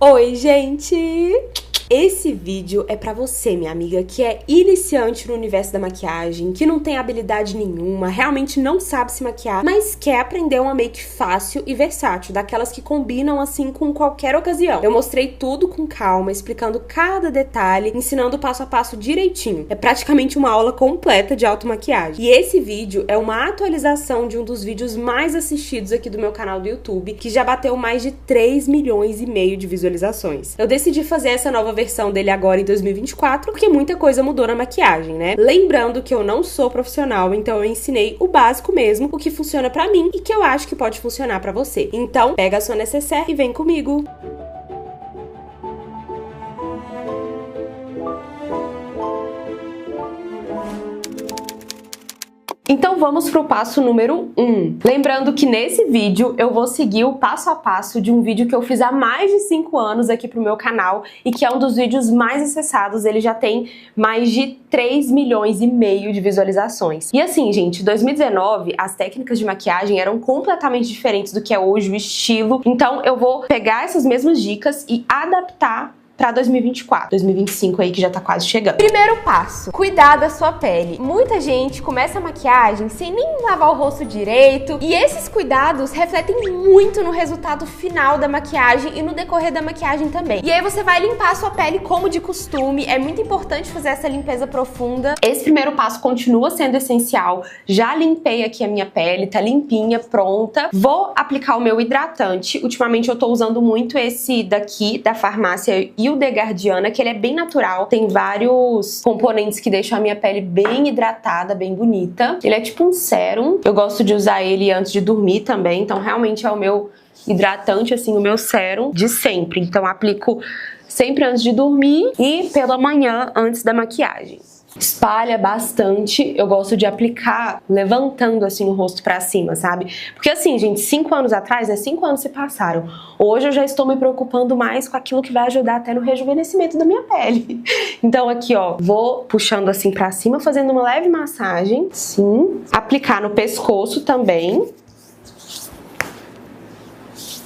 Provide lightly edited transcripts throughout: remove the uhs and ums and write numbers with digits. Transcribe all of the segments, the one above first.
Oi, gente! Esse vídeo é pra você, minha amiga, que é iniciante no universo da maquiagem, que não tem habilidade nenhuma, realmente não sabe se maquiar, mas quer aprender uma make fácil e versátil, daquelas que combinam assim com qualquer ocasião. Eu mostrei tudo com calma, explicando cada detalhe, ensinando passo a passo direitinho. É praticamente uma aula completa de automaquiagem. E esse vídeo é uma atualização de um dos vídeos mais assistidos aqui do meu canal do YouTube, que já bateu mais de 3,5 milhões de visualizações. Eu decidi fazer essa nova versão dele agora em 2024, porque muita coisa mudou na maquiagem, né? Lembrando que eu não sou profissional, então eu ensinei o básico mesmo, o que funciona pra mim e que eu acho que pode funcionar pra você. Então, pega a sua necessaire e vem comigo! Então vamos pro passo número 1. Lembrando que nesse vídeo eu vou seguir o passo a passo de um vídeo que eu fiz há mais de 5 anos aqui pro meu canal e que é um dos vídeos mais acessados. Ele já tem mais de 3,5 milhões de visualizações. E assim, gente, em 2019 as técnicas de maquiagem eram completamente diferentes do que é hoje, o estilo. Então eu vou pegar essas mesmas dicas e adaptar pra 2024, 2025 aí que já tá quase chegando. Primeiro passo, cuidar da sua pele. Muita gente começa a maquiagem sem nem lavar o rosto direito e esses cuidados refletem muito no resultado final da maquiagem e no decorrer da maquiagem também. E aí você vai limpar a sua pele como de costume, é muito importante fazer essa limpeza profunda. Esse primeiro passo continua sendo essencial. Já limpei aqui a minha pele, tá limpinha, pronta. Vou aplicar o meu hidratante. Ultimamente eu tô usando muito esse daqui da farmácia e o The Guardiana, que ele é bem natural, tem vários componentes que deixam a minha pele bem hidratada, bem bonita. Ele é tipo um sérum, eu gosto de usar ele antes de dormir também, então realmente é o meu hidratante, assim, o meu sérum de sempre. Então aplico sempre antes de dormir e pela manhã antes da maquiagem. Espalha bastante, eu gosto de aplicar levantando assim o rosto pra cima, sabe? Porque assim, gente, 5 anos atrás, 5 anos se passaram. Hoje eu já estou me preocupando mais com aquilo que vai ajudar até no rejuvenescimento da minha pele. Então aqui, ó, vou puxando assim pra cima, fazendo uma leve massagem, sim. Aplicar no pescoço também.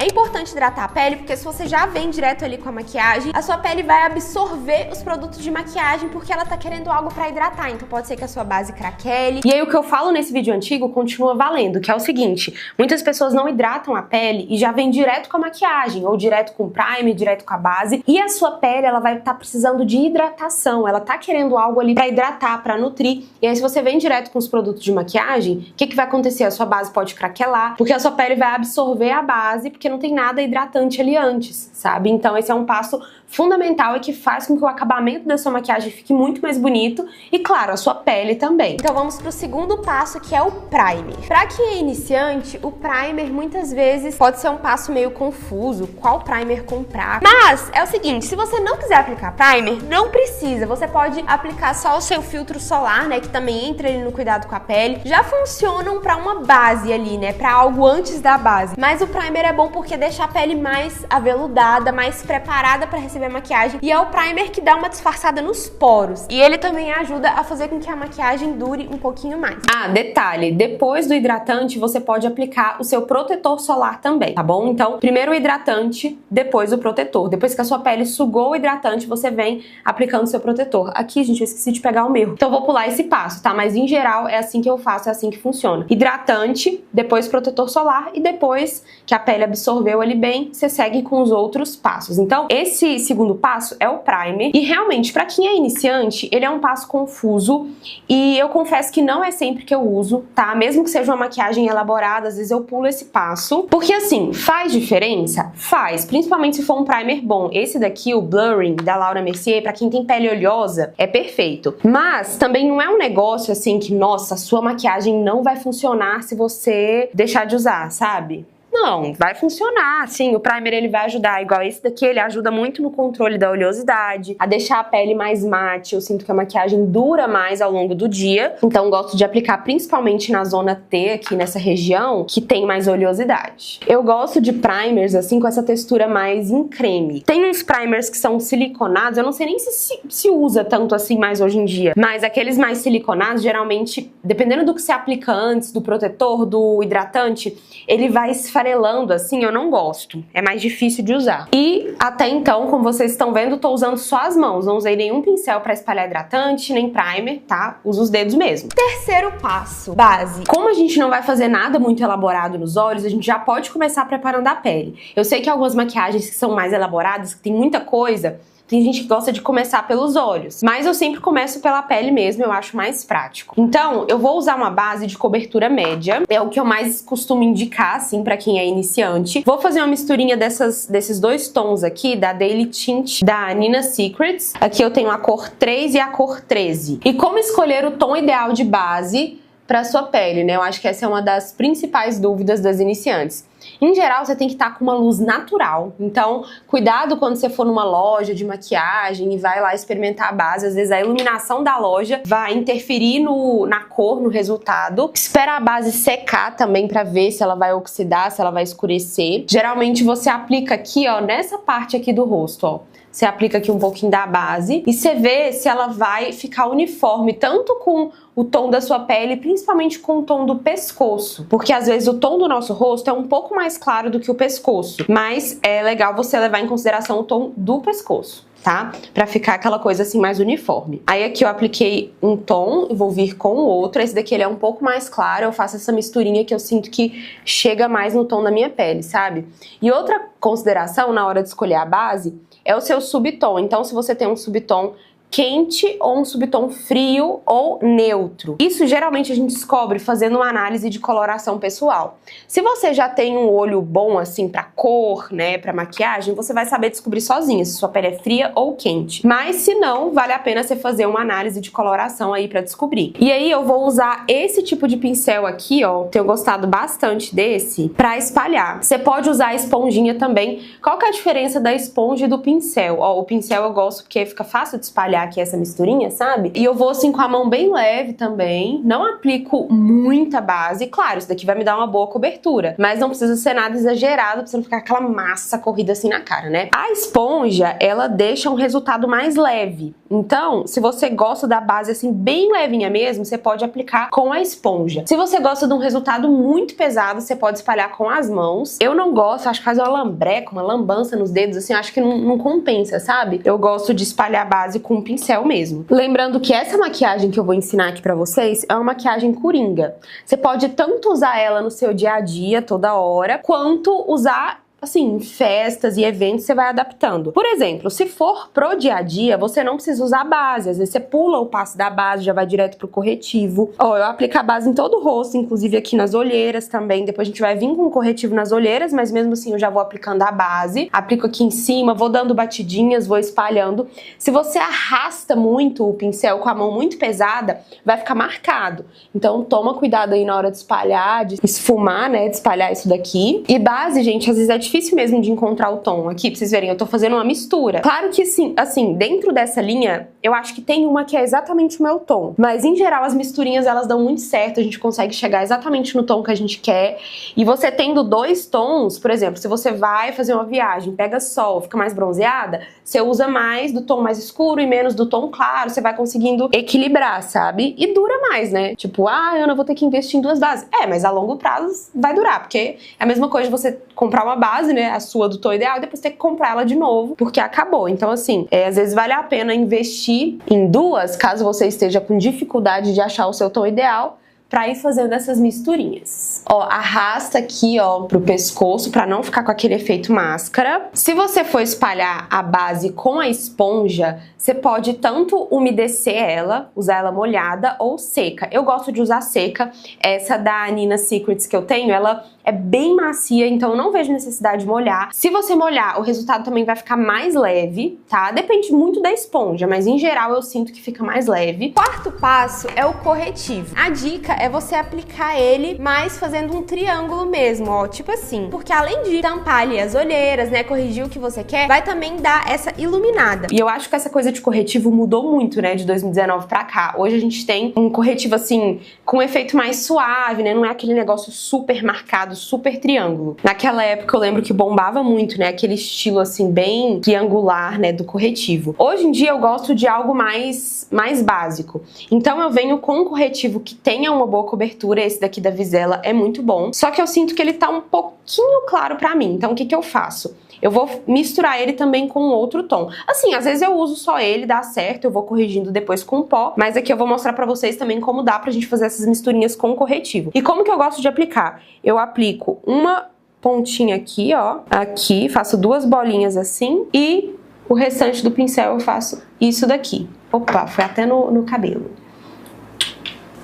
É importante hidratar a pele, porque se você já vem direto ali com a maquiagem, a sua pele vai absorver os produtos de maquiagem porque ela tá querendo algo pra hidratar, então pode ser que a sua base craquele. E aí o que eu falo nesse vídeo antigo continua valendo, que é o seguinte, muitas pessoas não hidratam a pele e já vem direto com a maquiagem, ou direto com o primer, direto com a base, e a sua pele, ela vai estar precisando de hidratação, ela tá querendo algo ali pra hidratar, pra nutrir, e aí se você vem direto com os produtos de maquiagem, o que vai acontecer? A sua base pode craquelar, porque a sua pele vai absorver a base, porque não tem nada hidratante ali antes, sabe? Então esse é um passo fundamental e que faz com que o acabamento da sua maquiagem fique muito mais bonito e, claro, a sua pele também. Então vamos pro segundo passo, que é o primer. Pra quem é iniciante, o primer muitas vezes pode ser um passo meio confuso, qual primer comprar. Mas é o seguinte, se você não quiser aplicar primer, não precisa, você pode aplicar só o seu filtro solar, né, que também entra ali no cuidado com a pele. Já funcionam pra uma base ali, né, pra algo antes da base. Mas o primer é bom porque deixa a pele mais aveludada, mais preparada pra receber a maquiagem, e é o primer que dá uma disfarçada nos poros, e ele também ajuda a fazer com que a maquiagem dure um pouquinho mais. Ah, detalhe, depois do hidratante você pode aplicar o seu protetor solar também, tá bom? Então, primeiro o hidratante, depois o protetor. Depois que a sua pele sugou o hidratante, você vem aplicando o seu protetor. Aqui, gente, eu esqueci de pegar o meu, então eu vou pular esse passo, tá? Mas em geral é assim que eu faço, é assim que funciona. Hidratante, depois protetor solar, e depois que a pele absorveu ele bem, você segue com os outros passos. Então, esse segundo passo é o primer, e realmente, pra quem é iniciante, ele é um passo confuso, e eu confesso que não é sempre que eu uso, tá? Mesmo que seja uma maquiagem elaborada, às vezes eu pulo esse passo, porque assim, faz diferença? Faz, principalmente se for um primer bom. Esse daqui, o Blurring, da Laura Mercier, pra quem tem pele oleosa, é perfeito. Mas também não é um negócio assim que, nossa, a sua maquiagem não vai funcionar se você deixar de usar, sabe? Não, vai funcionar, sim, o primer ele vai ajudar, igual esse daqui, ele ajuda muito no controle da oleosidade, a deixar a pele mais mate, eu sinto que a maquiagem dura mais ao longo do dia, então gosto de aplicar principalmente na zona T, aqui nessa região, que tem mais oleosidade. Eu gosto de primers, assim, com essa textura mais em creme. Tem uns primers que são siliconados, eu não sei nem se usa tanto assim mais hoje em dia, mas aqueles mais siliconados, geralmente, dependendo do que você aplica antes, do protetor, do hidratante, ele vai esfregar esfarelando assim, eu não gosto. É mais difícil de usar. E até então, como vocês estão vendo, tô usando só as mãos. Não usei nenhum pincel pra espalhar hidratante, nem primer, tá? Uso os dedos mesmo. Terceiro passo, base. Como a gente não vai fazer nada muito elaborado nos olhos, a gente já pode começar preparando a pele. Eu sei que algumas maquiagens que são mais elaboradas, que tem muita coisa, tem gente que gosta de começar pelos olhos, mas eu sempre começo pela pele mesmo, eu acho mais prático. Então, eu vou usar uma base de cobertura média, é o que eu mais costumo indicar, assim, pra quem é iniciante. Vou fazer uma misturinha desses dois tons aqui, da Daily Tint da Nina Secrets. Aqui eu tenho a cor 3 e a cor 13. E como escolher o tom ideal de base pra sua pele, né? Eu acho que essa é uma das principais dúvidas das iniciantes. Em geral, você tem que estar com uma luz natural. Então, cuidado quando você for numa loja de maquiagem e vai lá experimentar a base. Às vezes a iluminação da loja vai interferir na cor, no resultado. Espera a base secar também pra ver se ela vai oxidar, se ela vai escurecer. Geralmente você aplica aqui, ó, nessa parte aqui do rosto, ó. Você aplica aqui um pouquinho da base e você vê se ela vai ficar uniforme, tanto com o tom da sua pele, principalmente com o tom do pescoço. Porque às vezes o tom do nosso rosto é um pouco mais claro do que o pescoço. Mas é legal você levar em consideração o tom do pescoço, tá? Pra ficar aquela coisa assim mais uniforme. Aí aqui eu apliquei um tom e vou vir com o outro. Esse daqui ele é um pouco mais claro, eu faço essa misturinha que eu sinto que chega mais no tom da minha pele, sabe? E outra consideração na hora de escolher a base é o seu subtom. Então, se você tem um subtom quente ou um subtom frio ou neutro. Isso geralmente a gente descobre fazendo uma análise de coloração pessoal. Se você já tem um olho bom assim pra cor, né, pra maquiagem, você vai saber descobrir sozinha se sua pele é fria ou quente. Mas se não, vale a pena você fazer uma análise de coloração aí pra descobrir. E aí eu vou usar esse tipo de pincel aqui, ó, tenho gostado bastante desse, pra espalhar. Você pode usar a esponjinha também. Qual que é a diferença da esponja e do pincel? Ó, o pincel eu gosto porque fica fácil de espalhar aqui essa misturinha, sabe? E eu vou assim com a mão bem leve também, não aplico muita base. Claro, isso daqui vai me dar uma boa cobertura, mas não precisa ser nada exagerado, pra você não ficar aquela massa corrida assim na cara, né? A esponja, ela deixa um resultado mais leve. Então, se você gosta da base assim bem levinha mesmo, você pode aplicar com a esponja. Se você gosta de um resultado muito pesado, você pode espalhar com as mãos. Eu não gosto, acho que fazer uma lambreca, uma lambança nos dedos, assim, acho que não compensa, sabe? Eu gosto de espalhar a base com pincel mesmo. Lembrando que essa maquiagem que eu vou ensinar aqui pra vocês é uma maquiagem coringa. Você pode tanto usar ela no seu dia a dia, toda hora, quanto usar assim, em festas e eventos você vai adaptando. Por exemplo, se for pro dia a dia, você não precisa usar base. Às vezes você pula o passo da base, já vai direto pro corretivo. Ó, eu aplico a base em todo o rosto, inclusive aqui nas olheiras também. Depois a gente vai vir com o corretivo nas olheiras, mas mesmo assim eu já vou aplicando a base. Aplico aqui em cima, vou dando batidinhas, vou espalhando. Se você arrasta muito o pincel com a mão muito pesada, vai ficar marcado. Então toma cuidado aí na hora de espalhar, de esfumar, né, de espalhar isso daqui. E base, gente, às vezes é difícil mesmo de encontrar o tom. Aqui, pra vocês verem, eu tô fazendo uma mistura. Claro que sim, assim, dentro dessa linha, eu acho que tem uma que é exatamente o meu tom. Mas, em geral, as misturinhas, elas dão muito certo. A gente consegue chegar exatamente no tom que a gente quer. E você tendo dois tons, por exemplo, se você vai fazer uma viagem, pega sol, fica mais bronzeada, você usa mais do tom mais escuro e menos do tom claro. Você vai conseguindo equilibrar, sabe? E dura mais, né? Tipo, ah, Ana, vou ter que investir em duas bases. É, mas a longo prazo vai durar, porque é a mesma coisa de você comprar uma base, né, a sua do tom ideal, e depois ter que comprar ela de novo, porque acabou. Então, assim, às vezes vale a pena investir em duas, caso você esteja com dificuldade de achar o seu tom ideal, pra ir fazendo essas misturinhas. Ó, arrasta aqui, ó, pro pescoço, pra não ficar com aquele efeito máscara. Se você for espalhar a base com a esponja, você pode tanto umedecer ela, usar ela molhada ou seca. Eu gosto de usar seca. Essa da Nina Secrets que eu tenho, ela é bem macia, então eu não vejo necessidade de molhar. Se você molhar, o resultado também vai ficar mais leve, tá? Depende muito da esponja, mas em geral eu sinto que fica mais leve. Quarto passo é o corretivo. A dica é você aplicar ele mais fazendo um triângulo mesmo, ó, tipo assim. Porque além de tampar ali as olheiras, né, corrigir o que você quer, vai também dar essa iluminada. E eu acho que essa coisa de corretivo mudou muito, né, de 2019 pra cá. Hoje a gente tem um corretivo, assim, com um efeito mais suave, né, não é aquele negócio super marcado, super triângulo. Naquela época eu lembro que bombava muito, né, aquele estilo, assim, bem triangular, né, do corretivo. Hoje em dia eu gosto de algo mais básico. Então eu venho com um corretivo que tenha uma boa cobertura, esse daqui da Vizela é muito bom. Só que eu sinto que ele tá um pouquinho claro pra mim, então o que eu faço? Eu vou misturar ele também com outro tom. Assim, às vezes eu uso só ele, dá certo, eu vou corrigindo depois com o pó, mas aqui eu vou mostrar pra vocês também como dá pra gente fazer essas misturinhas com corretivo. E como que eu gosto de aplicar? Eu aplico uma pontinha aqui, ó, aqui, faço 2 bolinhas assim, e o restante do pincel eu faço isso daqui. Opa, foi até no cabelo.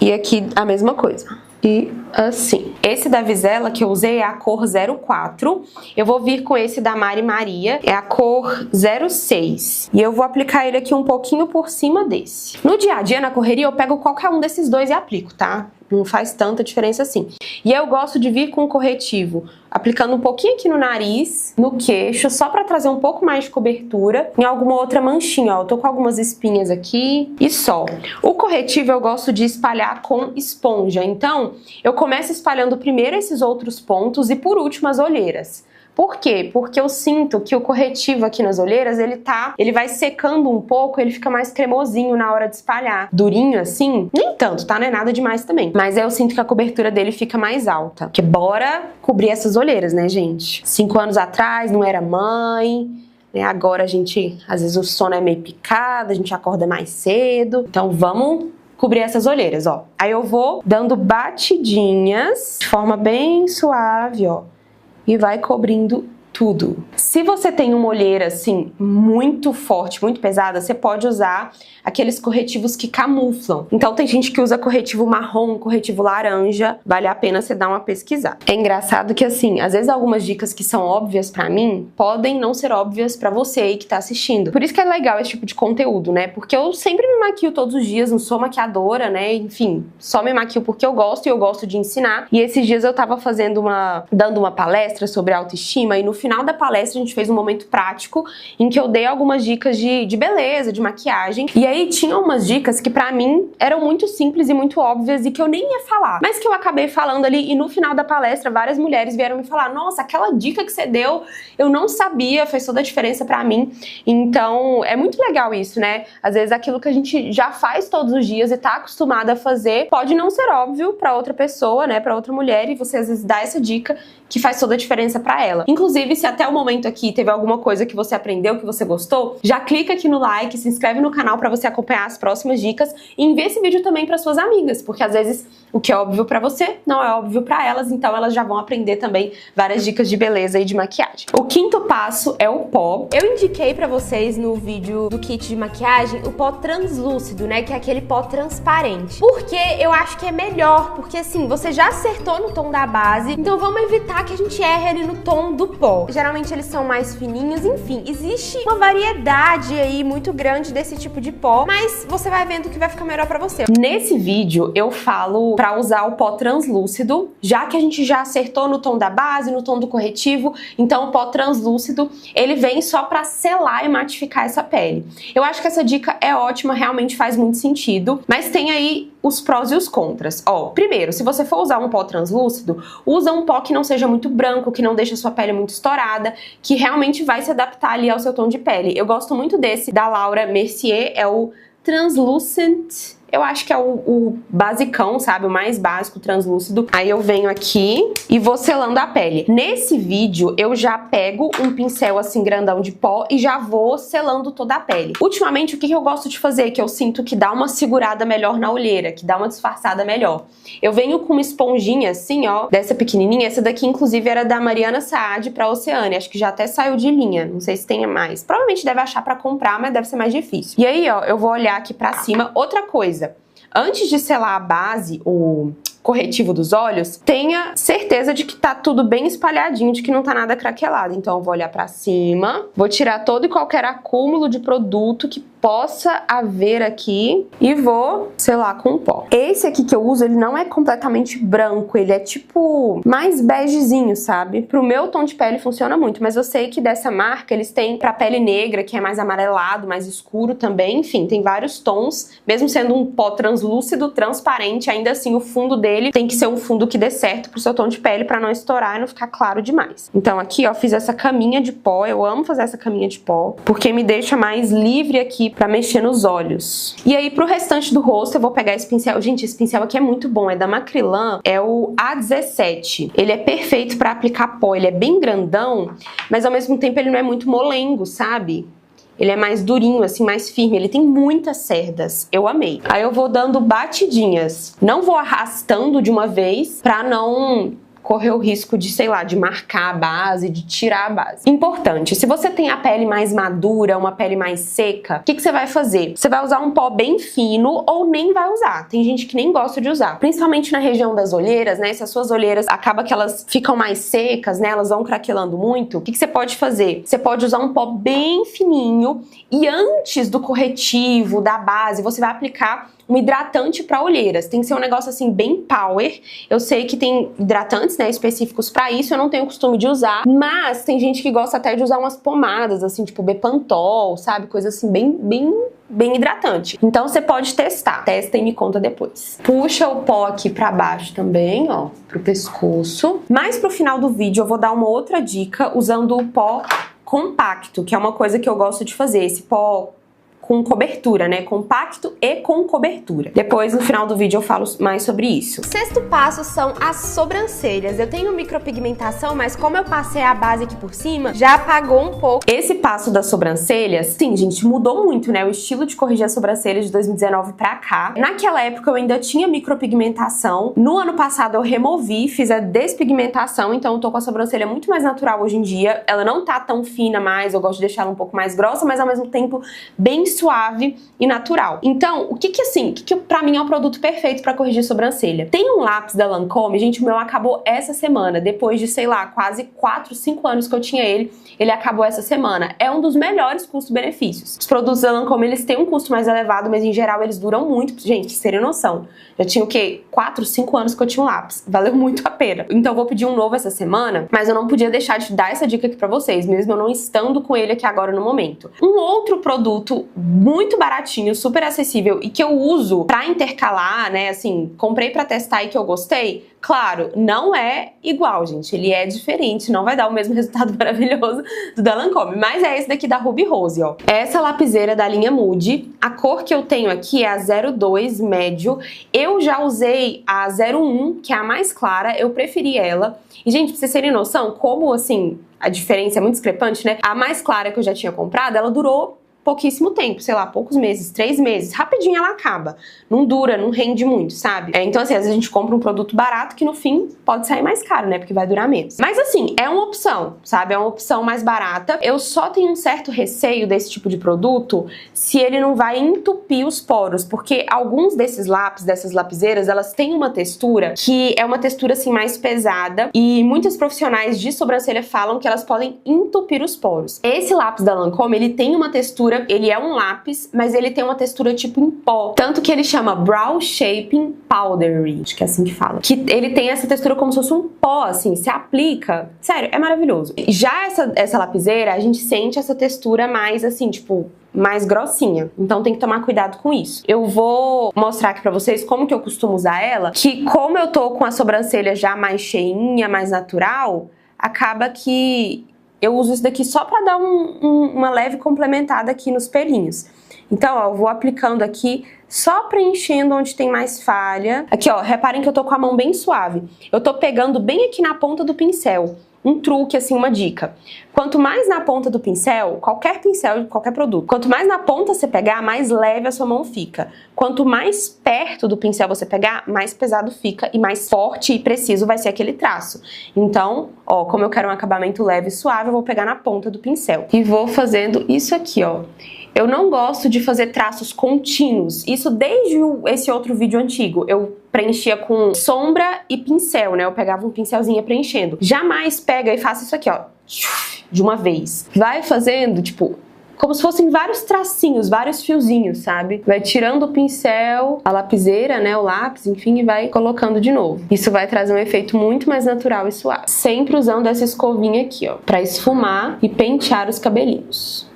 E aqui a mesma coisa. E assim. Esse da Vizela que eu usei é a cor 04. Eu vou vir com esse da Mari Maria, é a cor 06. E eu vou aplicar ele aqui um pouquinho por cima desse. No dia a dia, na correria, eu pego qualquer um desses dois e aplico, tá? Não faz tanta diferença assim. E eu gosto de vir com o corretivo aplicando um pouquinho aqui no nariz, no queixo, só pra trazer um pouco mais de cobertura. Em alguma outra manchinha, ó. Eu tô com algumas espinhas aqui e só. O corretivo eu gosto de espalhar com esponja. Então, eu começo espalhando primeiro esses outros pontos e por último as olheiras. Por quê? Porque eu sinto que o corretivo aqui nas olheiras, ele vai secando um pouco, ele fica mais cremosinho na hora de espalhar. Durinho assim, nem tanto, tá? Não é nada demais também. Mas eu sinto que a cobertura dele fica mais alta. Porque bora cobrir essas olheiras, né, gente? 5 anos atrás, não era mãe, né? Agora a gente, às vezes o sono é meio picado, a gente acorda mais cedo. Então vamos cobrir essas olheiras, ó. Aí eu vou dando batidinhas de forma bem suave, ó. E vai cobrindo tudo. Se você tem uma olheira assim muito forte, muito pesada, você pode usar aqueles corretivos que camuflam. Então tem gente que usa corretivo marrom, corretivo laranja, vale a pena você dar uma pesquisada. É engraçado que assim, às vezes algumas dicas que são óbvias pra mim, podem não ser óbvias pra você aí que tá assistindo. Por isso que é legal esse tipo de conteúdo, né? Porque eu sempre me maquio todos os dias, não sou maquiadora, né? Enfim, só me maquio porque eu gosto e eu gosto de ensinar. E esses dias eu tava dando uma palestra sobre autoestima e no final da palestra a gente fez um momento prático em que eu dei algumas dicas de beleza, de maquiagem. E aí tinha umas dicas que pra mim eram muito simples e muito óbvias e que eu nem ia falar, mas que eu acabei falando ali e no final da palestra várias mulheres vieram me falar: nossa, aquela dica que você deu eu não sabia, fez toda a diferença pra mim. Então é muito legal isso, né? Às vezes aquilo que a gente já faz todos os dias e tá acostumada a fazer pode não ser óbvio pra outra pessoa, né? Pra outra mulher, e você às vezes dá essa dica que faz toda a diferença pra ela. Inclusive, se até o momento aqui teve alguma coisa que você aprendeu, que você gostou, já clica aqui no like, se inscreve no canal pra você acompanhar as próximas dicas e envia esse vídeo também para suas amigas, porque às vezes o que é óbvio pra você não é óbvio pra elas, então elas já vão aprender também várias dicas de beleza e de maquiagem. O quinto passo é o pó. Eu indiquei pra vocês no vídeo do kit de maquiagem o pó translúcido, né, que é aquele pó transparente. Porque eu acho que é melhor, porque assim, você já acertou no tom da base, então vamos evitar que a gente erre ali no tom do pó. Geralmente eles são mais fininhos, enfim, existe uma variedade aí muito grande desse tipo de pó, mas você vai vendo que vai ficar melhor pra você. Nesse vídeo eu falo pra usar o pó translúcido, já que a gente já acertou no tom da base, no tom do corretivo, então o pó translúcido, ele vem só pra selar e matificar essa pele. Eu acho que essa dica é ótima, realmente faz muito sentido, mas tem aí os prós e os contras. Ó, primeiro, se você for usar um pó translúcido, usa um pó que não seja muito branco, que não deixe a sua pele muito estourada, que realmente vai se adaptar ali ao seu tom de pele. Eu gosto muito desse da Laura Mercier, é o Translucent. Eu acho que é o basicão, sabe? O mais básico, translúcido. Aí eu venho aqui e vou selando a pele. Nesse vídeo, eu já pego um pincel assim grandão de pó e já vou selando toda a pele. Ultimamente, o que eu gosto de fazer, que eu sinto que dá uma segurada melhor na olheira, que dá uma disfarçada melhor. Eu venho com uma esponjinha assim, ó, dessa pequenininha. Essa daqui, inclusive, era da Mariana Saad pra Oceane. Acho que já até saiu de linha. Não sei se tenha mais. Provavelmente deve achar pra comprar, mas deve ser mais difícil. E aí, ó, eu vou olhar aqui pra cima. Outra coisa. Antes de selar a base, o corretivo dos olhos, tenha certeza de que tá tudo bem espalhadinho, de que não tá nada craquelado. Então eu vou olhar pra cima, vou tirar todo e qualquer acúmulo de produto que possa haver aqui e vou selar com pó. Esse aqui que eu uso, ele não é completamente branco, ele é tipo mais begezinho, sabe? Pro meu tom de pele funciona muito, mas eu sei que dessa marca eles têm pra pele negra, que é mais amarelado, mais escuro também, enfim, tem vários tons, mesmo sendo um pó translúcido, transparente, ainda assim o fundo dele dele tem que ser um fundo que dê certo pro seu tom de pele pra não estourar e não ficar claro demais. Então aqui, ó, fiz essa caminha de pó. Eu amo fazer essa caminha de pó, porque me deixa mais livre aqui pra mexer nos olhos. E aí, pro restante do rosto, eu vou pegar esse pincel. Gente, esse pincel aqui é muito bom. É da Macrylan, é o A17. Ele é perfeito pra aplicar pó. Ele é bem grandão, mas ao mesmo tempo ele não é muito molengo, sabe? Ele é mais durinho, assim, mais firme. Ele tem muitas cerdas. Eu amei. Aí eu vou dando batidinhas. Não vou arrastando de uma vez pra não correr o risco de, sei lá, de marcar a base, de tirar a base. Importante, se você tem a pele mais madura, uma pele mais seca, o que você vai fazer? Você vai usar um pó bem fino ou nem vai usar. Tem gente que nem gosta de usar. Principalmente na região das olheiras, né? Se as suas olheiras acaba que elas ficam mais secas, né? Elas vão craquelando muito. O que você pode fazer? Você pode usar um pó bem fininho e antes do corretivo, da base, você vai aplicar um hidratante para olheiras. Tem que ser um negócio assim bem power. Eu sei que tem hidratantes, né, específicos para isso, eu não tenho costume de usar, mas tem gente que gosta até de usar umas pomadas assim, tipo Bepantol, sabe? Coisa assim bem hidratante. Então você pode testar. Testa e me conta depois. Puxa o pó aqui pra baixo também, ó, pro pescoço. Mais pro final do vídeo eu vou dar uma outra dica usando o pó compacto, que é uma coisa que eu gosto de fazer. Esse pó com cobertura, né? Compacto e com cobertura. Depois, no final do vídeo, eu falo mais sobre isso. O sexto passo são as sobrancelhas. Eu tenho micropigmentação, mas como eu passei a base aqui por cima, já apagou um pouco. Esse passo das sobrancelhas, sim, gente, mudou muito, né? O estilo de corrigir as sobrancelhas de 2019 pra cá. Naquela época, eu ainda tinha micropigmentação. No ano passado, eu removi, fiz a despigmentação, então eu tô com a sobrancelha muito mais natural hoje em dia. Ela não tá tão fina mais, eu gosto de deixar ela um pouco mais grossa, mas ao mesmo tempo bem suave e natural. Então, o que pra mim é um produto perfeito pra corrigir sobrancelha? Tem um lápis da Lancôme, gente, o meu acabou essa semana, depois de, sei lá, quase 4, 5 anos que eu tinha ele acabou essa semana. É um dos melhores custo-benefícios. Os produtos da Lancôme, eles têm um custo mais elevado, mas em geral eles duram muito. Gente, pra terem noção, já tinha o quê? 4, 5 anos que eu tinha um lápis. Valeu muito a pena. Então eu vou pedir um novo essa semana, mas eu não podia deixar de dar essa dica aqui pra vocês, mesmo eu não estando com ele aqui agora no momento. Um outro produto muito baratinho, super acessível e que eu uso pra intercalar, né, assim, comprei pra testar e que eu gostei, claro, não é igual, gente, ele é diferente, não vai dar o mesmo resultado maravilhoso do da Lancôme, mas é esse daqui da Ruby Rose, ó. Essa lapiseira da linha Moody, a cor que eu tenho aqui é a 02 médio, eu já usei a 01, que é a mais clara, eu preferi ela, e gente, pra vocês terem noção, como, assim, a diferença é muito discrepante, né, a mais clara que eu já tinha comprado, ela durou pouquíssimo tempo, sei lá, poucos meses, 3 meses, rapidinho ela acaba. Não dura, não rende muito, sabe? Então assim, às vezes a gente compra um produto barato que no fim pode sair mais caro, né? Porque vai durar menos. Mas assim, é uma opção, sabe? É uma opção mais barata. Eu só tenho um certo receio desse tipo de produto se ele não vai entupir os poros, porque alguns desses lápis, dessas lapiseiras, elas têm uma textura que é uma textura assim mais pesada e muitos profissionais de sobrancelha falam que elas podem entupir os poros. Esse lápis da Lancôme, ele tem uma textura, ele é um lápis, mas ele tem uma textura tipo em pó. Tanto que ele chama Brow Shaping Powdery, acho que é assim que fala. Que ele tem essa textura como se fosse um pó, assim, se aplica. Sério, é maravilhoso. Já essa lapiseira, a gente sente essa textura mais assim, tipo, mais grossinha. Então tem que tomar cuidado com isso. Eu vou mostrar aqui pra vocês como que eu costumo usar ela, que como eu tô com a sobrancelha já mais cheinha, mais natural, acaba que eu uso isso daqui só pra dar uma leve complementada aqui nos pelinhos. Então, ó, eu vou aplicando aqui, só preenchendo onde tem mais falha. Aqui, ó, reparem que eu tô com a mão bem suave. Eu tô pegando bem aqui na ponta do pincel. Um truque, assim, uma dica. Quanto mais na ponta do pincel, qualquer produto, quanto mais na ponta você pegar, mais leve a sua mão fica. Quanto mais perto do pincel você pegar, mais pesado fica e mais forte e preciso vai ser aquele traço. Então, ó, como eu quero um acabamento leve e suave, eu vou pegar na ponta do pincel. E vou fazendo isso aqui, ó. Eu não gosto de fazer traços contínuos. Isso desde esse outro vídeo antigo. Eu preenchia com sombra e pincel, né? Eu pegava um pincelzinho e ia preenchendo. Jamais pega e faça isso aqui, ó. De uma vez. Vai fazendo, tipo, como se fossem vários tracinhos, vários fiozinhos, sabe? Vai tirando o pincel, a lapiseira, né? O lápis, enfim, e vai colocando de novo. Isso vai trazer um efeito muito mais natural e suave. Sempre usando essa escovinha aqui, ó. Pra esfumar e pentear os cabelinhos.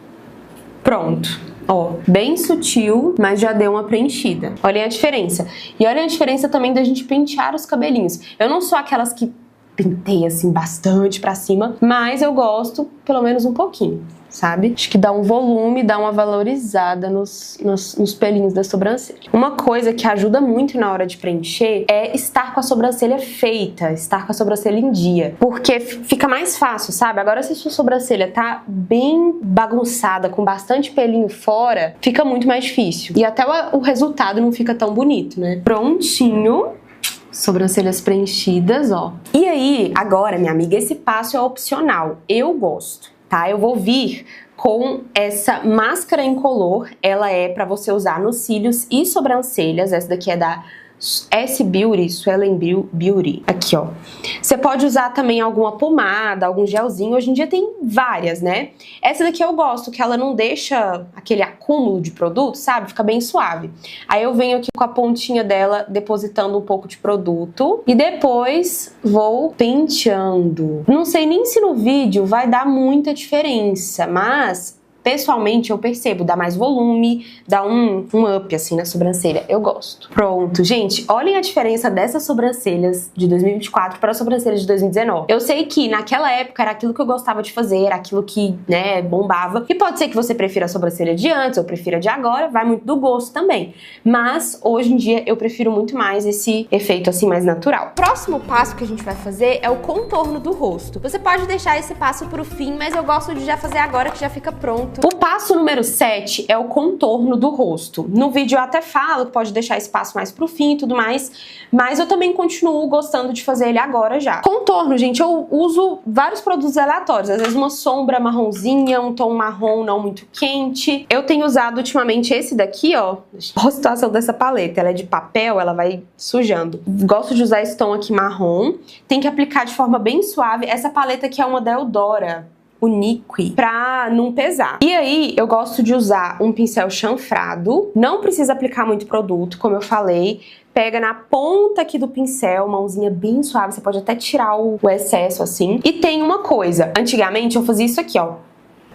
Pronto. ó, bem sutil, mas já deu uma preenchida. Olhem a diferença. E olhem a diferença também da gente pentear os cabelinhos. Eu não sou aquelas que penteia assim bastante pra cima, mas eu gosto pelo menos um pouquinho, sabe? Acho que dá um volume, dá uma valorizada nos pelinhos da sobrancelha. Uma coisa que ajuda muito na hora de preencher é estar com a sobrancelha feita, estar com a sobrancelha em dia, porque fica mais fácil, sabe? Agora se sua sobrancelha tá bem bagunçada, com bastante pelinho fora, fica muito mais difícil. E até o resultado não fica tão bonito, né? Prontinho. Sobrancelhas preenchidas, ó. E aí, agora, minha amiga, esse passo é opcional. Eu gosto, tá? Eu vou vir com essa máscara incolor. Ela é pra você usar nos cílios e sobrancelhas. Essa daqui é da S-Beauty, Swellen Beauty. Aqui, ó. Você pode usar também alguma pomada, algum gelzinho. Hoje em dia tem várias, né? Essa daqui eu gosto, que ela não deixa aquele acúmulo de produto, sabe? Fica bem suave. Aí eu venho aqui com a pontinha dela, depositando um pouco de produto. E depois vou penteando. Não sei nem se no vídeo vai dar muita diferença, mas pessoalmente eu percebo, dá mais volume, dá um up assim na sobrancelha, eu gosto. Pronto, gente, olhem a diferença dessas sobrancelhas de 2024 para as sobrancelhas de 2019. Eu sei que naquela época era aquilo que eu gostava de fazer, era aquilo que, né, bombava. E pode ser que você prefira a sobrancelha de antes ou prefira de agora, vai muito do gosto também. Mas hoje em dia eu prefiro muito mais esse efeito assim mais natural. O próximo passo que a gente vai fazer é o contorno do rosto. Você pode deixar esse passo pro fim, mas eu gosto de já fazer agora que já fica pronto. O passo número 7 é o contorno do rosto. No vídeo eu até falo que pode deixar esse passo mais pro fim e tudo mais, mas eu também continuo gostando de fazer ele agora já. Contorno, gente, eu uso vários produtos aleatórios, às vezes uma sombra marronzinha, um tom marrom não muito quente. Eu tenho usado ultimamente esse daqui, ó. Olha a situação dessa paleta, ela é de papel, ela vai sujando. Gosto de usar esse tom aqui marrom, tem que aplicar de forma bem suave. Essa paleta aqui é uma da Eudora, Unique, pra não pesar. E aí, eu gosto de usar um pincel chanfrado, não precisa aplicar muito produto, como eu falei. Pega na ponta aqui do pincel, mãozinha bem suave, você pode até tirar o excesso assim. E tem uma coisa, antigamente eu fazia isso aqui, ó.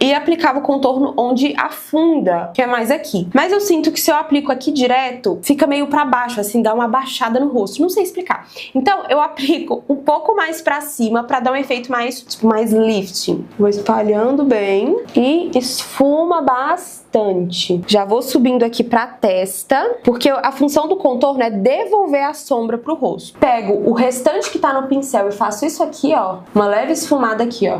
E aplicava o contorno onde afunda, que é mais aqui. Mas eu sinto que se eu aplico aqui direto, fica meio pra baixo, assim, dá uma baixada no rosto. Não sei explicar. Então, eu aplico um pouco mais pra cima pra dar um efeito mais, tipo, mais lifting. Vou espalhando bem e esfuma bastante. Já vou subindo aqui pra testa, porque a função do contorno é devolver a sombra pro rosto. Pego o restante que tá no pincel e faço isso aqui, ó. Uma leve esfumada aqui, ó.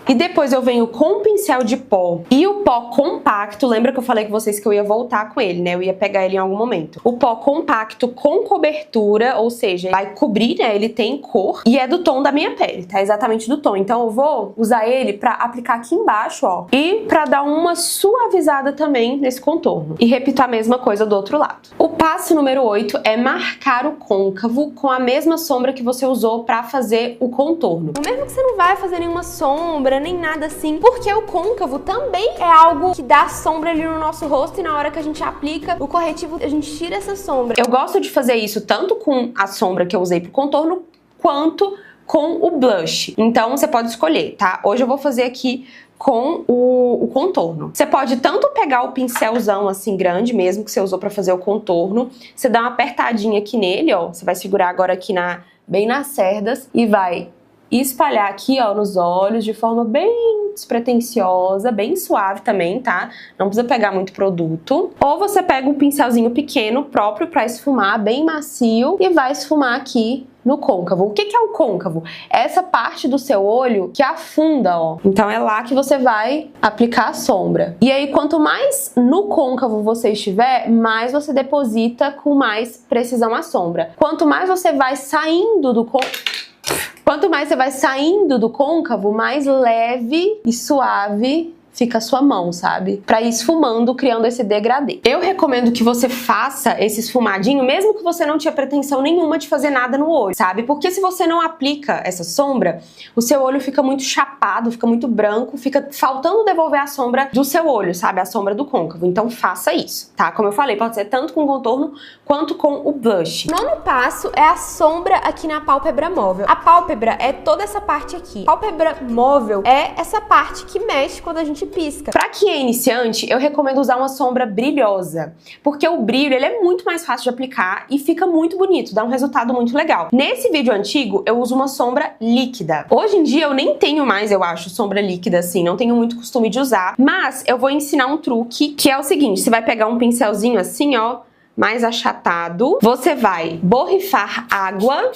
E depois eu venho com o pincel de pó e o pó compacto. Lembra que eu falei com vocês que eu ia voltar com ele, né? Eu ia pegar ele em algum momento. O pó compacto com cobertura, ou seja, vai cobrir, né? Ele tem cor e é do tom da minha pele, tá? Exatamente do tom. Então eu vou usar ele pra aplicar aqui embaixo, ó. E pra dar uma suavizada também nesse contorno. E repito a mesma coisa do outro lado. O passo número 8 é marcar o côncavo com a mesma sombra que você usou pra fazer o contorno. Mesmo que você não vai fazer nenhuma sombra, nem nada assim, porque o côncavo também é algo que dá sombra ali no nosso rosto e na hora que a gente aplica o corretivo, a gente tira essa sombra. Eu gosto de fazer isso tanto com a sombra que eu usei pro contorno, quanto com o blush. Então você pode escolher, tá? Hoje eu vou fazer aqui com o contorno. Você pode tanto pegar o pincelzão assim grande mesmo que você usou pra fazer o contorno, você dá uma apertadinha aqui nele, ó, você vai segurar agora aqui bem nas cerdas e vai espalhar aqui, ó, nos olhos de forma bem despretensiosa, bem suave também, tá? Não precisa pegar muito produto. Ou você pega um pincelzinho pequeno próprio pra esfumar, bem macio, e vai esfumar aqui no côncavo. O que é o côncavo? É essa parte do seu olho que afunda, ó. Então é lá que você vai aplicar a sombra. E aí, quanto mais no côncavo você estiver, mais você deposita com mais precisão a sombra. Quanto mais você vai saindo do côncavo, mais leve e suave fica a sua mão, sabe? Pra ir esfumando, criando esse degradê. Eu recomendo que você faça esse esfumadinho, mesmo que você não tinha pretensão nenhuma de fazer nada no olho, sabe? Porque se você não aplica essa sombra, o seu olho fica muito chapado, fica muito branco, fica faltando devolver a sombra do seu olho, sabe? A sombra do côncavo. Então faça isso, tá? Como eu falei, pode ser tanto com contorno quanto com o blush. O nono passo é a sombra aqui na pálpebra móvel. A pálpebra é toda essa parte aqui. A pálpebra móvel é essa parte que mexe quando a gente realmente pisca. Pra quem é iniciante, eu recomendo usar uma sombra brilhosa, porque o brilho ele é muito mais fácil de aplicar e fica muito bonito, dá um resultado muito legal. Nesse vídeo antigo, eu uso uma sombra líquida. Hoje em dia eu nem tenho mais, eu acho, sombra líquida assim, não tenho muito costume de usar, mas eu vou ensinar um truque, que é o seguinte: você vai pegar um pincelzinho assim, ó, mais achatado, você vai borrifar água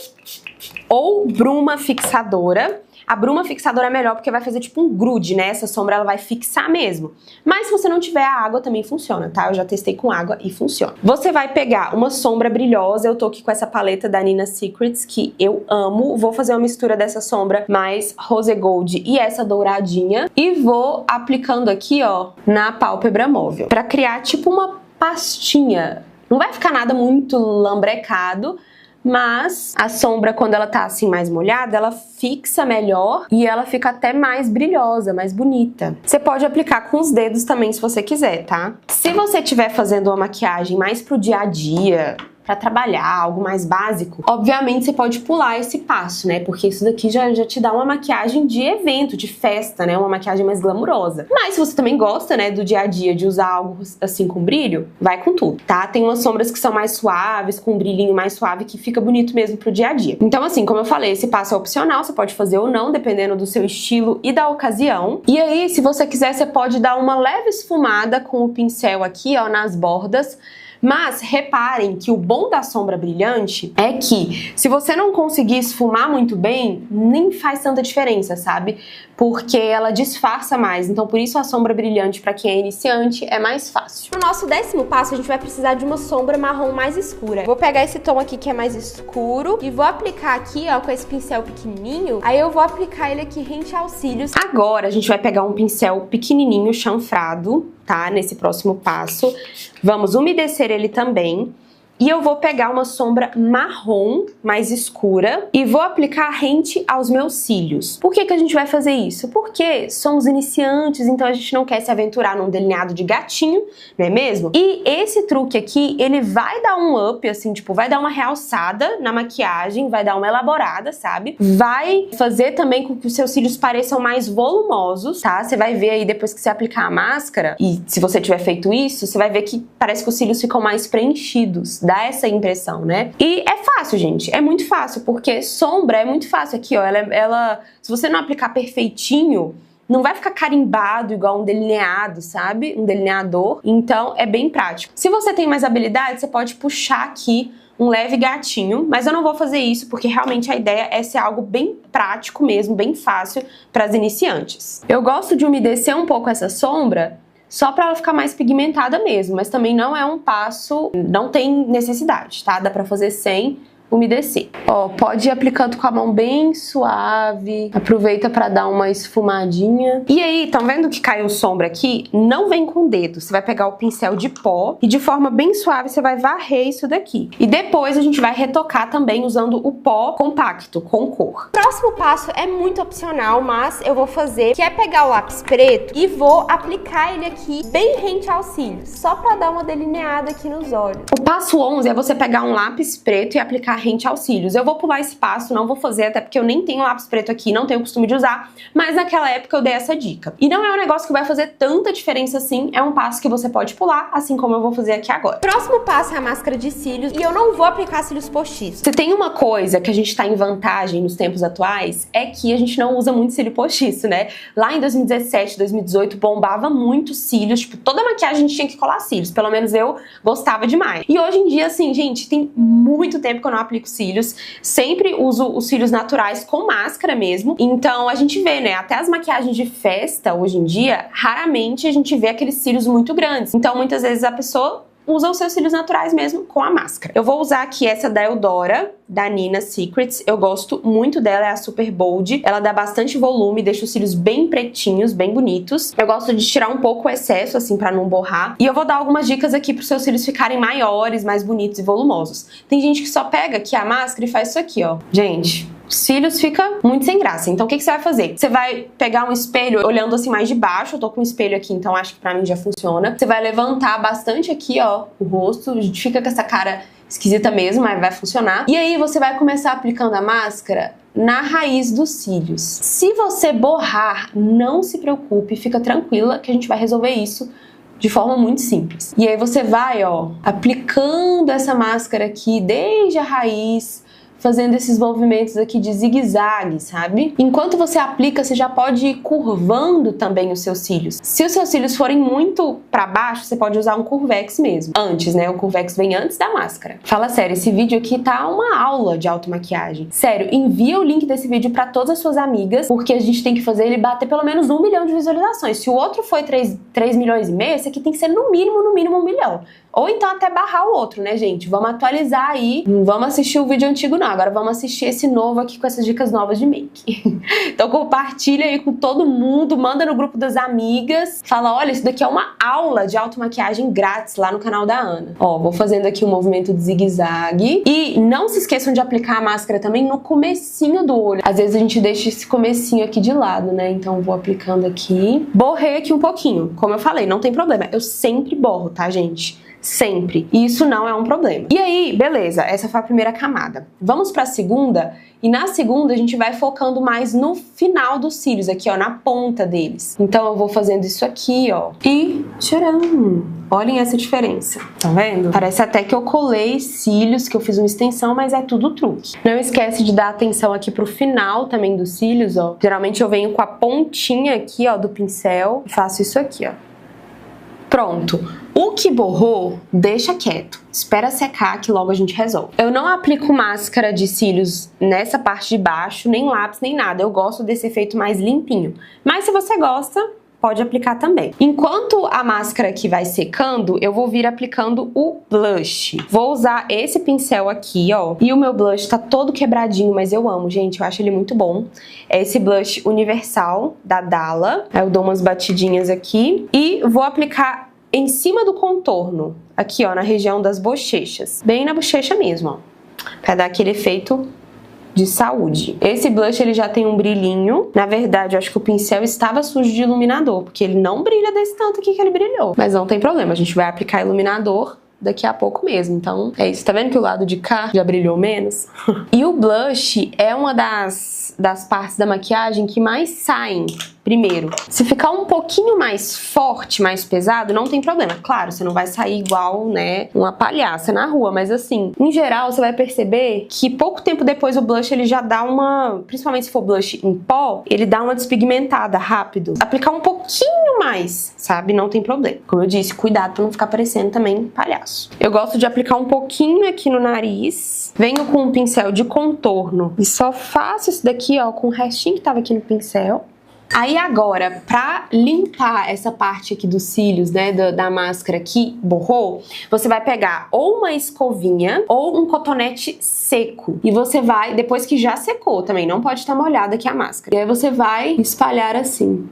ou bruma fixadora. A bruma fixadora é melhor porque vai fazer tipo um grude, né? Essa sombra ela vai fixar mesmo. Mas se você não tiver a água também funciona, tá? Eu já testei com água e funciona. Você vai pegar uma sombra brilhosa, eu tô aqui com essa paleta da Nina Secrets, que eu amo. Vou fazer uma mistura dessa sombra mais rose gold e essa douradinha. E vou aplicando aqui, ó, na pálpebra móvel, pra criar tipo uma pastinha. Não vai ficar nada muito lambrecado, mas a sombra, quando ela tá assim mais molhada, ela fixa melhor e ela fica até mais brilhosa, mais bonita. Você pode aplicar com os dedos também se você quiser, tá? Se você estiver fazendo uma maquiagem mais pro dia a dia, pra trabalhar, algo mais básico, obviamente você pode pular esse passo, né? Porque isso daqui já te dá uma maquiagem de evento, de festa, né? Uma maquiagem mais glamurosa. Mas se você também gosta, né, do dia a dia, de usar algo assim com brilho, vai com tudo, tá? Tem umas sombras que são mais suaves, com um brilhinho mais suave, que fica bonito mesmo pro dia a dia. Então assim, como eu falei, esse passo é opcional, você pode fazer ou não, dependendo do seu estilo e da ocasião. E aí, se você quiser, você pode dar uma leve esfumada com o pincel aqui, ó, nas bordas. Mas reparem que o bom da sombra brilhante é que se você não conseguir esfumar muito bem, nem faz tanta diferença, sabe? Porque ela disfarça mais. Então por isso a sombra brilhante para quem é iniciante é mais fácil. No nosso 10º passo a gente vai precisar de uma sombra marrom mais escura. Vou pegar esse tom aqui que é mais escuro e vou aplicar aqui, ó, com esse pincel pequenininho. Aí eu vou aplicar ele aqui rente aos cílios. Agora a gente vai pegar um pincel pequenininho, chanfrado, tá? Nesse próximo passo. Vamos umedecer ele também. E eu vou pegar uma sombra marrom, mais escura, e vou aplicar rente aos meus cílios. Por que que a gente vai fazer isso? Porque somos iniciantes, então a gente não quer se aventurar num delineado de gatinho, não é mesmo? E esse truque aqui, ele vai dar um up, assim, tipo, vai dar uma realçada na maquiagem, vai dar uma elaborada, sabe? Vai fazer também com que os seus cílios pareçam mais volumosos, tá? Você vai ver aí depois que você aplicar a máscara, e se você tiver feito isso, você vai ver que parece que os cílios ficam mais preenchidos. Dá essa impressão, né? E é fácil, gente, é muito fácil, porque sombra é muito fácil aqui, ó, ela se você não aplicar perfeitinho, não vai ficar carimbado igual um delineado, sabe? Um delineador, então é bem prático. Se você tem mais habilidade, você pode puxar aqui um leve gatinho, mas eu não vou fazer isso porque realmente a ideia é ser algo bem prático mesmo, bem fácil para as iniciantes. Eu gosto de umedecer um pouco essa sombra só pra ela ficar mais pigmentada mesmo, mas também não é um passo, não tem necessidade, tá? Dá pra fazer sem umedecer. Ó, pode ir aplicando com a mão bem suave, aproveita pra dar uma esfumadinha. E aí, estão vendo que caiu sombra aqui? Não vem com o dedo, você vai pegar o pincel de pó e de forma bem suave você vai varrer isso daqui. E depois a gente vai retocar também usando o pó compacto, com cor. O próximo passo é muito opcional, mas eu vou fazer, que é pegar o lápis preto e vou aplicar ele aqui bem rente aos cílios, só pra dar uma delineada aqui nos olhos. O passo 11 é você pegar um lápis preto e aplicar rente aos cílios. Eu vou pular esse passo, não vou fazer, até porque eu nem tenho lápis preto aqui, não tenho o costume de usar, mas naquela época eu dei essa dica. E não é um negócio que vai fazer tanta diferença assim, é um passo que você pode pular, assim como eu vou fazer aqui agora. O próximo passo é a máscara de cílios, e eu não vou aplicar cílios postiços. Se tem uma coisa que a gente tá em vantagem nos tempos atuais, é que a gente não usa muito cílio postiço, né? Lá em 2017, 2018, bombava muito cílios, tipo, toda maquiagem a gente tinha que colar cílios, pelo menos eu gostava demais. E hoje em dia, assim, gente, tem muito tempo que eu não aplico cílios, sempre uso os cílios naturais com máscara mesmo, então a gente vê, né, até as maquiagens de festa hoje em dia, raramente a gente vê aqueles cílios muito grandes, então muitas vezes a pessoa usa os seus cílios naturais mesmo com a máscara. Eu vou usar aqui essa da Eudora, da Nina Secrets, eu gosto muito dela, é a Super Bold, ela dá bastante volume, deixa os cílios bem pretinhos, bem bonitos. Eu gosto de tirar um pouco o excesso, assim, pra não borrar. E eu vou dar algumas dicas aqui pros seus cílios ficarem maiores, mais bonitos e volumosos. Tem gente que só pega aqui a máscara e faz isso aqui, ó. Gente, os cílios fica muito sem graça. Então o que você vai fazer? Você vai pegar um espelho olhando assim mais de baixo, eu tô com um espelho aqui, então acho que pra mim já funciona. Você vai levantar bastante aqui, ó, o rosto, a gente fica com essa cara esquisita mesmo, mas vai funcionar. E aí você vai começar aplicando a máscara na raiz dos cílios. Se você borrar, não se preocupe, fica tranquila que a gente vai resolver isso de forma muito simples. E aí você vai, ó, aplicando essa máscara aqui desde a raiz, fazendo esses movimentos aqui de zigue-zague, sabe? Enquanto você aplica, você já pode ir curvando também os seus cílios. Se os seus cílios forem muito pra baixo, você pode usar um Curvex mesmo. Antes, né? O Curvex vem antes da máscara. Fala sério, esse vídeo aqui tá uma aula de automaquiagem. Sério, envia o link desse vídeo pra todas as suas amigas, porque a gente tem que fazer ele bater pelo menos 1 milhão de visualizações. Se o outro foi 3 milhões e meio, esse aqui tem que ser no mínimo 1 milhão. Ou então até barrar o outro, né, gente? Vamos atualizar aí. Não vamos assistir o vídeo antigo, não. Agora vamos assistir esse novo aqui com essas dicas novas de make. Então compartilha aí com todo mundo, manda no grupo das amigas. Fala, olha, isso daqui é uma aula de automaquiagem grátis lá no canal da Ana. Ó, vou fazendo aqui um movimento de zigue-zague. E não se esqueçam de aplicar a máscara também no comecinho do olho. Às vezes a gente deixa esse comecinho aqui de lado, né? Então vou aplicando aqui. Borrei aqui um pouquinho. Como eu falei, não tem problema. Eu sempre borro, tá, gente? Sempre. E isso não é um problema. E aí, beleza, essa foi a primeira camada. Vamos pra segunda, e na segunda a gente vai focando mais no final dos cílios, aqui ó, na ponta deles. Então eu vou fazendo isso aqui, ó. E tcharam! Olhem essa diferença. Tá vendo? Parece até que eu colei cílios, que eu fiz uma extensão, mas é tudo truque. Não esquece de dar atenção aqui pro final também dos cílios, ó. Geralmente eu venho com a pontinha aqui, ó, do pincel e faço isso aqui, ó. Pronto. O que borrou, deixa quieto. Espera secar que logo a gente resolve. Eu não aplico máscara de cílios nessa parte de baixo, nem lápis, nem nada. Eu gosto desse efeito mais limpinho. Mas se você gosta, pode aplicar também. Enquanto a máscara aqui vai secando, eu vou vir aplicando o blush. Vou usar esse pincel aqui, ó. E o meu blush tá todo quebradinho, mas eu amo, gente. Eu acho ele muito bom. É esse blush universal da Dalla. Aí eu dou umas batidinhas aqui. E vou aplicar em cima do contorno. Aqui, ó, na região das bochechas. Bem na bochecha mesmo, ó. Pra dar aquele efeito de saúde. Esse blush, ele já tem um brilhinho. Na verdade, eu acho que o pincel estava sujo de iluminador, porque ele não brilha desse tanto aqui que ele brilhou. Mas não tem problema, a gente vai aplicar iluminador daqui a pouco mesmo. Então, é isso. Tá vendo que o lado de cá já brilhou menos? E o blush é uma das partes da maquiagem que mais saem primeiro. Se ficar um pouquinho mais forte, mais pesado, não tem problema. Claro, você não vai sair igual, né, uma palhaça na rua, mas assim, em geral, você vai perceber que pouco tempo depois o blush, ele já dá uma, principalmente se for blush em pó, ele dá uma despigmentada rápido. Aplicar um pouquinho mais, sabe? Não tem problema. Como eu disse, cuidado pra não ficar parecendo também palhaço. Eu gosto de aplicar um pouquinho aqui no nariz. Venho com um pincel de contorno e só faço isso daqui, ó, com o restinho que tava aqui no pincel. Aí agora, pra limpar essa parte aqui dos cílios, né, da máscara que borrou, você vai pegar ou uma escovinha ou um cotonete seco. E você vai, depois que já secou também, não pode estar molhada aqui a máscara. E aí você vai espalhar assim.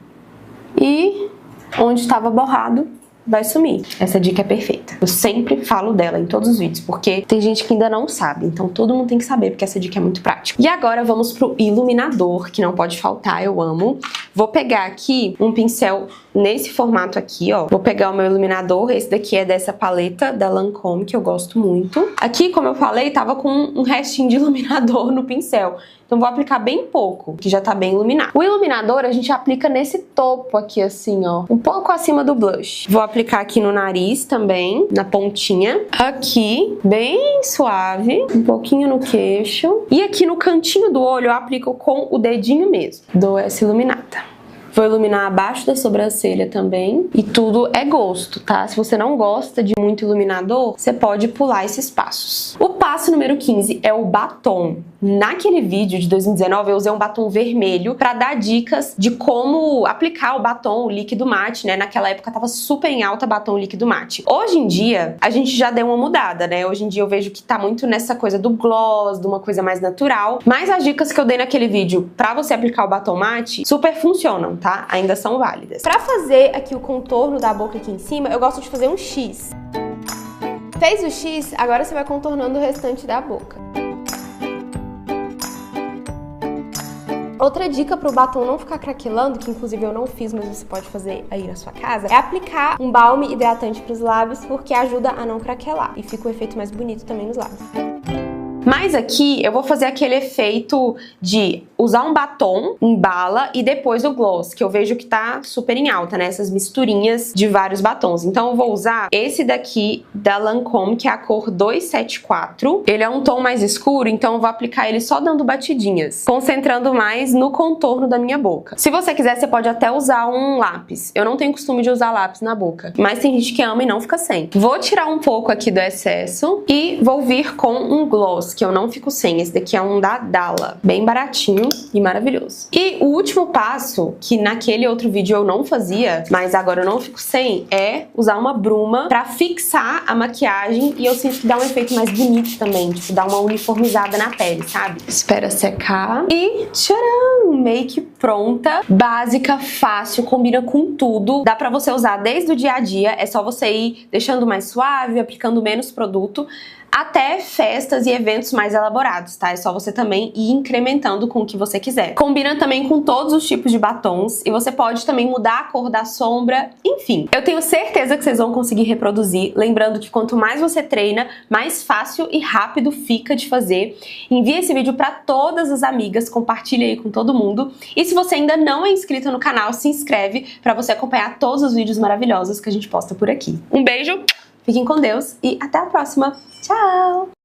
E onde estava borrado, vai sumir. Essa dica é perfeita. Eu sempre falo dela em todos os vídeos, porque tem gente que ainda não sabe. Então todo mundo tem que saber, porque essa dica é muito prática. E agora vamos pro iluminador, que não pode faltar, eu amo. Vou pegar aqui um pincel nesse formato aqui, ó. Vou pegar o meu iluminador, esse daqui é dessa paleta da Lancôme, que eu gosto muito. Aqui, como eu falei, tava com um restinho de iluminador no pincel. Então vou aplicar bem pouco, que já tá bem iluminado. O iluminador a gente aplica nesse topo aqui, assim, ó. Um pouco acima do blush. Vou aplicar aqui no nariz também, na pontinha. Aqui, bem suave. Um pouquinho no queixo. E aqui no cantinho do olho eu aplico com o dedinho mesmo. Dou essa iluminada. Vou iluminar abaixo da sobrancelha também. E tudo é gosto, tá? Se você não gosta de muito iluminador, você pode pular esses passos. O passo número 15 é o batom. Naquele vídeo de 2019, eu usei um batom vermelho pra dar dicas de como aplicar o batom, o líquido mate, né? Naquela época tava super em alta batom líquido mate. Hoje em dia, a gente já deu uma mudada, né? Hoje em dia eu vejo que tá muito nessa coisa do gloss, de uma coisa mais natural. Mas as dicas que eu dei naquele vídeo pra você aplicar o batom mate, super funcionam, tá? Ainda são válidas. Pra fazer aqui o contorno da boca aqui em cima, eu gosto de fazer um X. Fez o X, agora você vai contornando o restante da boca. Outra dica pro batom não ficar craquelando, que inclusive eu não fiz, mas você pode fazer aí na sua casa, é aplicar um balme hidratante pros lábios, porque ajuda a não craquelar. E fica o efeito mais bonito também nos lábios. Mas aqui eu vou fazer aquele efeito de usar um batom em bala e depois o gloss, que eu vejo que tá super em alta, né? Essas misturinhas de vários batons. Então eu vou usar esse daqui da Lancôme, que é a cor 274. Ele é um tom mais escuro, então eu vou aplicar ele só dando batidinhas, concentrando mais no contorno da minha boca. Se você quiser, você pode até usar um lápis. Eu não tenho costume de usar lápis na boca, mas tem gente que ama e não fica sem. Vou tirar um pouco aqui do excesso e vou vir com um gloss, que eu não fico sem. Esse daqui é um da Dalla, bem baratinho e maravilhoso. E o último passo, que naquele outro vídeo eu não fazia, mas agora eu não fico sem, é usar uma bruma pra fixar a maquiagem, e eu sinto que dá um efeito mais bonito também, tipo, dá uma uniformizada na pele, sabe? Espera secar e tcharam! Make pronta, básica, fácil, combina com tudo. Dá pra você usar desde o dia a dia, é só você ir deixando mais suave, aplicando menos produto, até festas e eventos mais elaborados, tá? É só você também ir incrementando com o que você quiser. Combina também com todos os tipos de batons e você pode também mudar a cor da sombra, enfim. Eu tenho certeza que vocês vão conseguir reproduzir, lembrando que quanto mais você treina, mais fácil e rápido fica de fazer. Envie esse vídeo pra todas as amigas, compartilha aí com todo mundo. E se você ainda não é inscrito no canal, se inscreve pra você acompanhar todos os vídeos maravilhosos que a gente posta por aqui. Um beijo! Fiquem com Deus e até a próxima. Tchau!